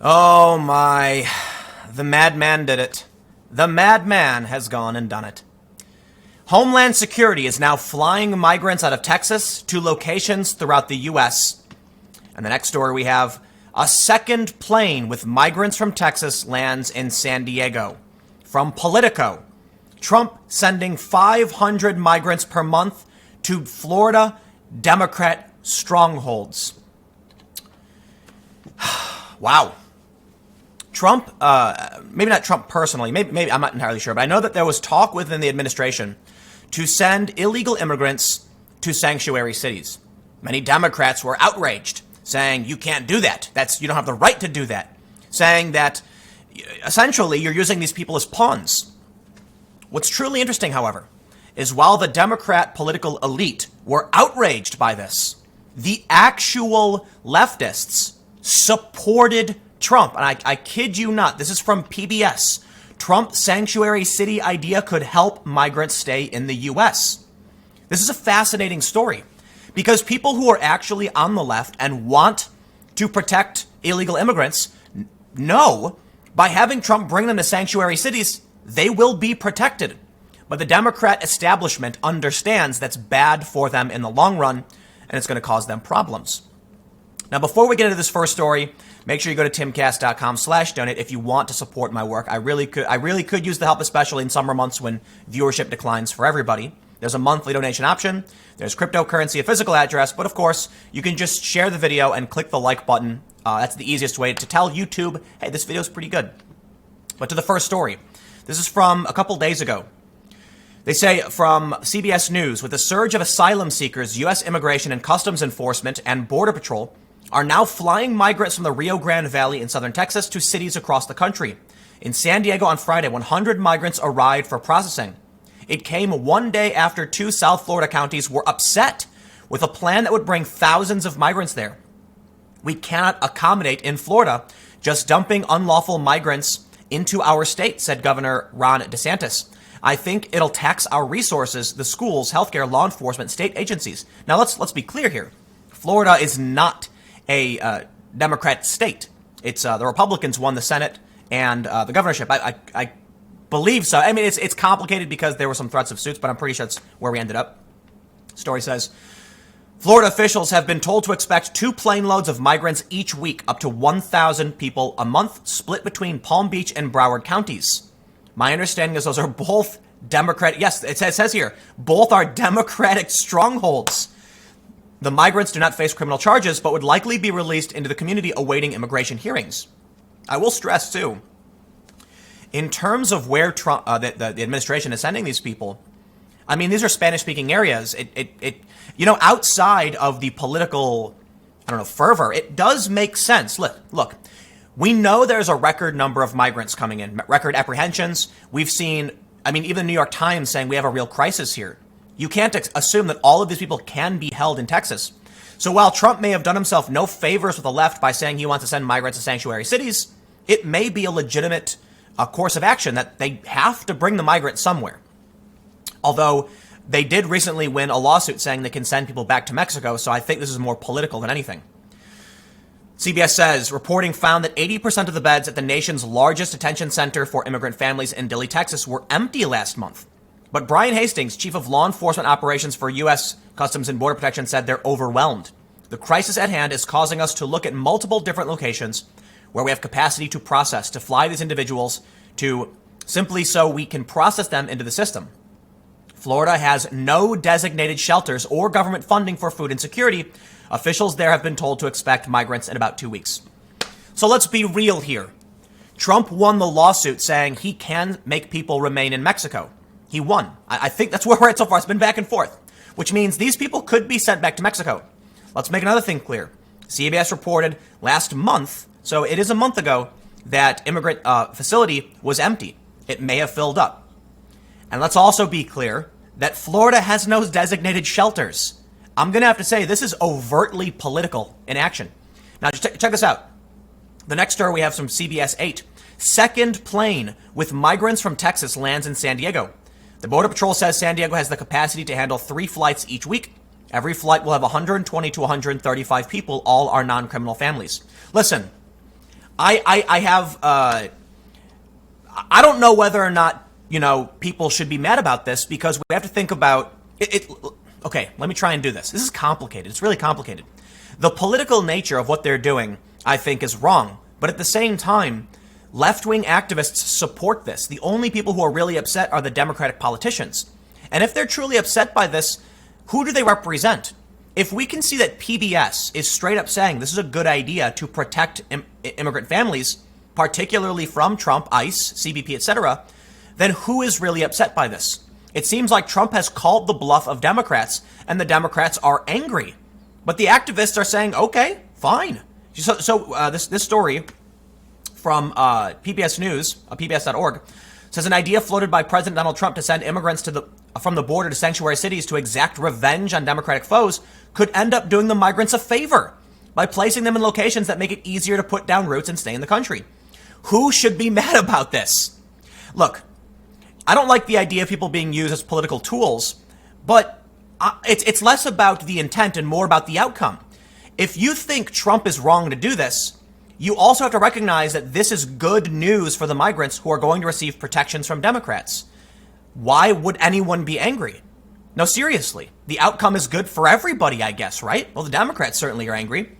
Oh my, the madman did it. The madman has gone and done it. Homeland Security is now flying migrants out of Texas to locations throughout the U.S. And the next story we have, a second plane with migrants from Texas lands in San Diego. From Politico, Trump sending 500 migrants per month to Florida Democrat strongholds. Wow. Trump, maybe not Trump personally, maybe I'm not entirely sure, but I know that there was talk within the administration to send illegal immigrants to sanctuary cities. Many Democrats were outraged, saying you can't do that. You don't have the right to do that. Saying that essentially you're using these people as pawns. What's truly interesting, however, is while the Democrat political elite were outraged by this, the actual leftists supported Trump. And I kid you not, this is from PBS. Trump's sanctuary city idea could help migrants stay in the U.S. This is a fascinating story because people who are actually on the left and want to protect illegal immigrants know by having Trump bring them to sanctuary cities, they will be protected. But the Democrat establishment understands that's bad for them in the long run, and it's going to cause them problems. Now, before we get into this first story, make sure you go to timcast.com/donate if you want to support my work. I really could use the help, especially in summer months when viewership declines for everybody. There's a monthly donation option. There's cryptocurrency, a physical address, but of course, you can just share the video and click the like button. That's the easiest way to tell YouTube, hey, this video is pretty good. But to the first story. This is from a couple days ago. They say from CBS News, with a surge of asylum seekers, U.S. Immigration and Customs Enforcement and Border Patrol are now flying migrants from the Rio Grande Valley in southern Texas to cities across the country. In San Diego on Friday, 100 migrants arrived for processing. It came one day after two South Florida counties were upset with a plan that would bring thousands of migrants there. We cannot accommodate in Florida just dumping unlawful migrants into our state, said Governor Ron DeSantis. I think it'll tax our resources, the schools, healthcare, law enforcement, state agencies. Now let's be clear here. Florida is not a Democrat state. It's the Republicans won the Senate and the governorship. I believe so. I mean, it's complicated because there were some threats of suits, but I'm pretty sure that's where we ended up. Story says, Florida officials have been told to expect 2 plane loads of migrants each week, up to 1,000 people a month, split between Palm Beach and Broward counties. My understanding is those are both Democratic. Yes, it says here, both are Democratic strongholds. The migrants do not face criminal charges, but would likely be released into the community awaiting immigration hearings. I will stress, too, in terms of where Trump, the administration is sending these people, I mean, these are Spanish-speaking areas. Outside of the political, fervor, it does make sense. Look, we know there's a record number of migrants coming in, record apprehensions. We've seen, even the New York Times saying we have a real crisis here. You can't assume that all of these people can be held in Texas. So while Trump may have done himself no favors with the left by saying he wants to send migrants to sanctuary cities, it may be a legitimate course of action that they have to bring the migrants somewhere. Although they did recently win a lawsuit saying they can send people back to Mexico, so I think this is more political than anything. CBS says, reporting found that 80% of the beds at the nation's largest detention center for immigrant families in Dilley, Texas were empty last month. But Brian Hastings, chief of law enforcement operations for U.S. Customs and Border Protection, said they're overwhelmed. The crisis at hand is causing us to look at multiple different locations where we have capacity to process, to fly these individuals to simply so we can process them into the system. Florida has no designated shelters or government funding for food insecurity. Officials there have been told to expect migrants in about 2 weeks. So let's be real here. Trump won the lawsuit saying he can make people remain in Mexico. He won. I think that's where we're at so far. It's been back and forth, which means these people could be sent back to Mexico. Let's make another thing clear. CBS reported last month, so it is a month ago, that immigrant facility was empty. It may have filled up. And let's also be clear that Florida has no designated shelters. I'm going to have to say this is overtly political in action. Now, just check this out. The next story we have from CBS 8. Second plane with migrants from Texas lands in San Diego. The Border Patrol says San Diego has the capacity to handle 3 flights each week. Every flight will have 120 to 135 people. All are non-criminal families. Listen, I have, I don't know whether or not, people should be mad about this, because we have to think about it. Okay, let me try and do this. This is complicated. It's really complicated. The political nature of what they're doing, I think, is wrong. But at the same time, left-wing activists support this. The only people who are really upset are the Democratic politicians. And if they're truly upset by this, who do they represent? If we can see that PBS is straight up saying this is a good idea to protect immigrant families, particularly from Trump, ICE, CBP, etc., then who is really upset by this? It seems like Trump has called the bluff of Democrats, and the Democrats are angry. But the activists are saying, okay, fine. So this story from PBS News, PBS.org, says an idea floated by President Donald Trump to send immigrants from the border to sanctuary cities to exact revenge on Democratic foes could end up doing the migrants a favor by placing them in locations that make it easier to put down roots and stay in the country. Who should be mad about this? Look, I don't like the idea of people being used as political tools, but it's less about the intent and more about the outcome. If you think Trump is wrong to do this, you also have to recognize that this is good news for the migrants who are going to receive protections from Democrats. Why would anyone be angry? No, seriously, the outcome is good for everybody, I guess, right? Well, the Democrats certainly are angry.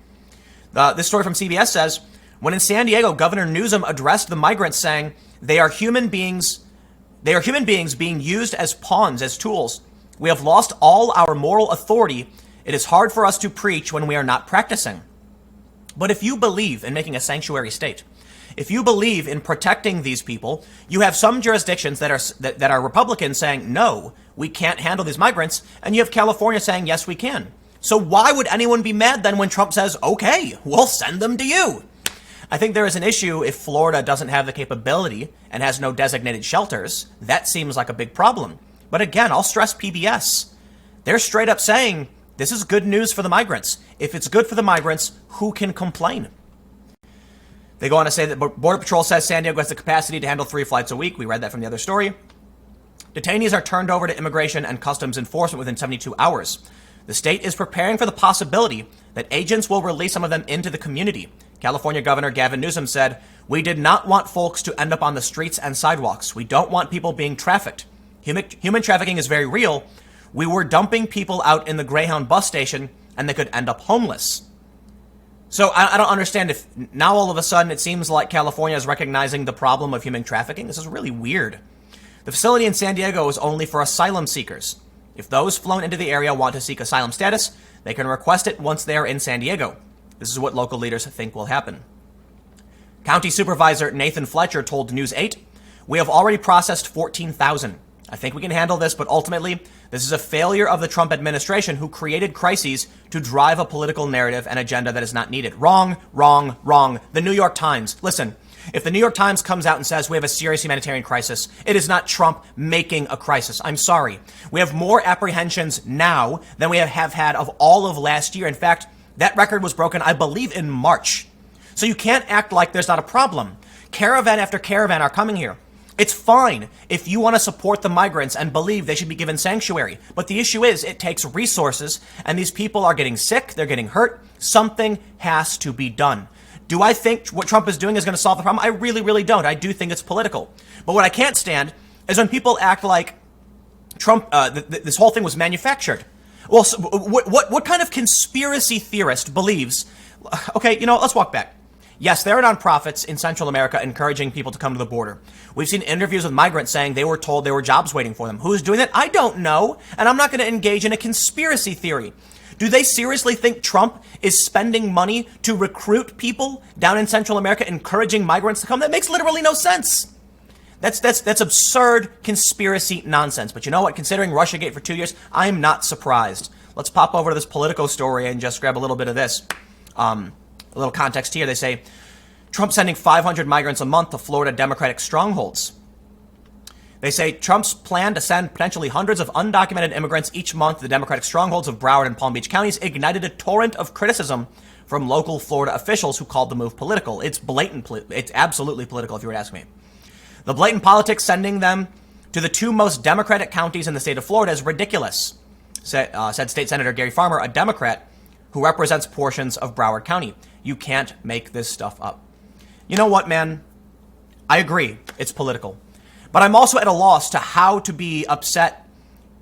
This story from CBS says, when in San Diego, Governor Newsom addressed the migrants saying they are human beings being used as pawns, as tools. We have lost all our moral authority. It is hard for us to preach when we are not practicing. But if you believe in making a sanctuary state, if you believe in protecting these people, you have some jurisdictions that are Republicans saying, no, we can't handle these migrants, and you have California saying, yes, we can. So why would anyone be mad then when Trump says, okay, we'll send them to you? I think there is an issue if Florida doesn't have the capability and has no designated shelters. That seems like a big problem. But again, I'll stress PBS. They're straight up saying, this is good news for the migrants. If it's good for the migrants, who can complain? They go on to say that Border Patrol says San Diego has the capacity to handle 3 flights a week. We read that from the other story. Detainees are turned over to Immigration and Customs Enforcement within 72 hours. The state is preparing for the possibility that agents will release some of them into the community. California Governor Gavin Newsom said, we did not want folks to end up on the streets and sidewalks. We don't want people being trafficked. Human trafficking is very real. We were dumping people out in the Greyhound bus station and they could end up homeless. So I don't understand if now all of a sudden it seems like California is recognizing the problem of human trafficking. This is really weird. The facility in San Diego is only for asylum seekers. If those flown into the area want to seek asylum status, they can request it once they are in San Diego. This is what local leaders think will happen. County Supervisor Nathan Fletcher told News 8, we have already processed 14,000. I think we can handle this, but ultimately, this is a failure of the Trump administration who created crises to drive a political narrative and agenda that is not needed. Wrong, wrong, wrong. The New York Times. Listen, if the New York Times comes out and says we have a serious humanitarian crisis, it is not Trump making a crisis. I'm sorry. We have more apprehensions now than we have had of all of last year. In fact, that record was broken, I believe, in March. So you can't act like there's not a problem. Caravan after caravan are coming here. It's fine if you want to support the migrants and believe they should be given sanctuary. But the issue is it takes resources, and these people are getting sick, they're getting hurt. Something has to be done. Do I think what Trump is doing is going to solve the problem? I really, really don't. I do think it's political. But what I can't stand is when people act like Trump, this whole thing was manufactured. Well, so what kind of conspiracy theorist believes, okay, let's walk back. Yes, there are nonprofits in Central America encouraging people to come to the border. We've seen interviews with migrants saying they were told there were jobs waiting for them. Who's doing that? I don't know. And I'm not going to engage in a conspiracy theory. Do they seriously think Trump is spending money to recruit people down in Central America, encouraging migrants to come? That makes literally no sense. That's absurd conspiracy nonsense. But you know what? Considering Russiagate for 2 years, I'm not surprised. Let's pop over to this Politico story and just grab a little bit of this. A little context here. They say, Trump sending 500 migrants a month to Florida Democratic strongholds. They say Trump's plan to send potentially hundreds of undocumented immigrants each month to the Democratic strongholds of Broward and Palm Beach counties ignited a torrent of criticism from local Florida officials who called the move political. It's it's absolutely political if you were to ask me. The blatant politics sending them to the 2 most Democratic counties in the state of Florida is ridiculous, said State Senator Gary Farmer, a Democrat who represents portions of Broward County. You can't make this stuff up. you know what, man? I agree. It's political. But I'm also at a loss to how to be upset,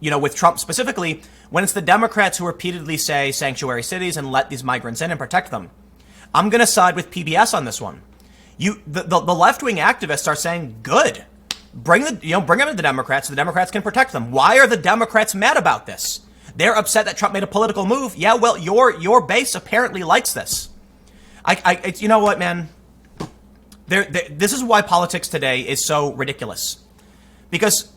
with Trump specifically when it's the Democrats who repeatedly say sanctuary cities and let these migrants in and protect them. I'm going to side with PBS on this one. The left-wing activists are saying, good. Bring them to the Democrats so the Democrats can protect them. Why are the Democrats mad about this? They're upset that Trump made a political move. Yeah, well, your base apparently likes this. You know what, man? This is why politics today is so ridiculous. Because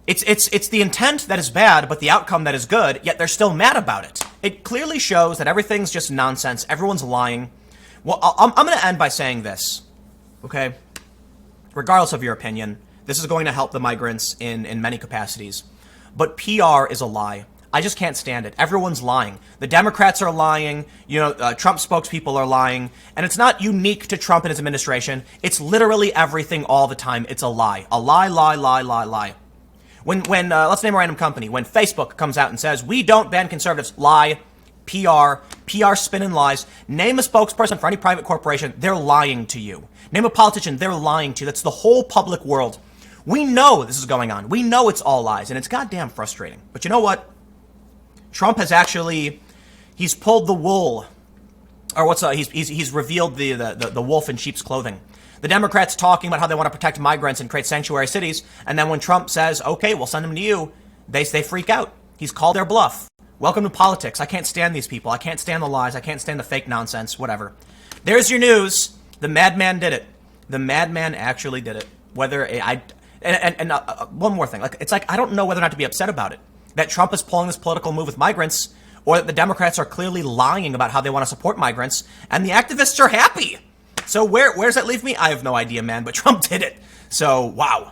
it's the intent that is bad, but the outcome that is good, yet they're still mad about it. It clearly shows that everything's just nonsense. Everyone's lying. Well, I'm going to end by saying this, okay? Regardless of your opinion, this is going to help the migrants in many capacities. But PR is a lie. I just can't stand it. Everyone's lying. The Democrats are lying. Trump spokespeople are lying. And it's not unique to Trump and his administration. It's literally everything all the time. It's a lie. A lie, lie, lie, lie, lie. When let's name a random company. When Facebook comes out and says, we don't ban conservatives, lie, PR spin and lies. Name a spokesperson for any private corporation. They're lying to you. Name a politician. They're lying to you. That's the whole public world. We know this is going on. We know it's all lies, and it's goddamn frustrating. But you know what? Trump has he's pulled the wool, or he's revealed the wolf in sheep's clothing. The Democrats talking about how they want to protect migrants and create sanctuary cities, and then when Trump says, okay, we'll send them to you, they freak out. He's called their bluff. Welcome to politics. I can't stand these people. I can't stand the lies. I can't stand the fake nonsense, whatever. There's your news. The madman did it. The madman actually did it. One more thing. I don't know whether or not to be upset about it. That Trump is pulling this political move with migrants, or that the Democrats are clearly lying about how they want to support migrants, and the activists are happy. So where's that leave me? I have no idea, man, but Trump did it. So, wow.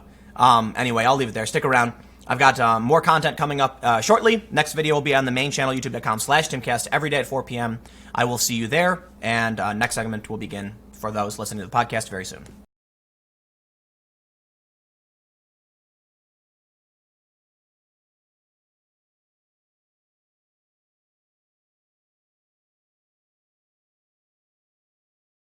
Anyway, I'll leave it there. Stick around. I've got more content coming up shortly. Next video will be on the main channel, youtube.com/Timcast, every day at 4 p.m. I will see you there, and next segment will begin for those listening to the podcast very soon.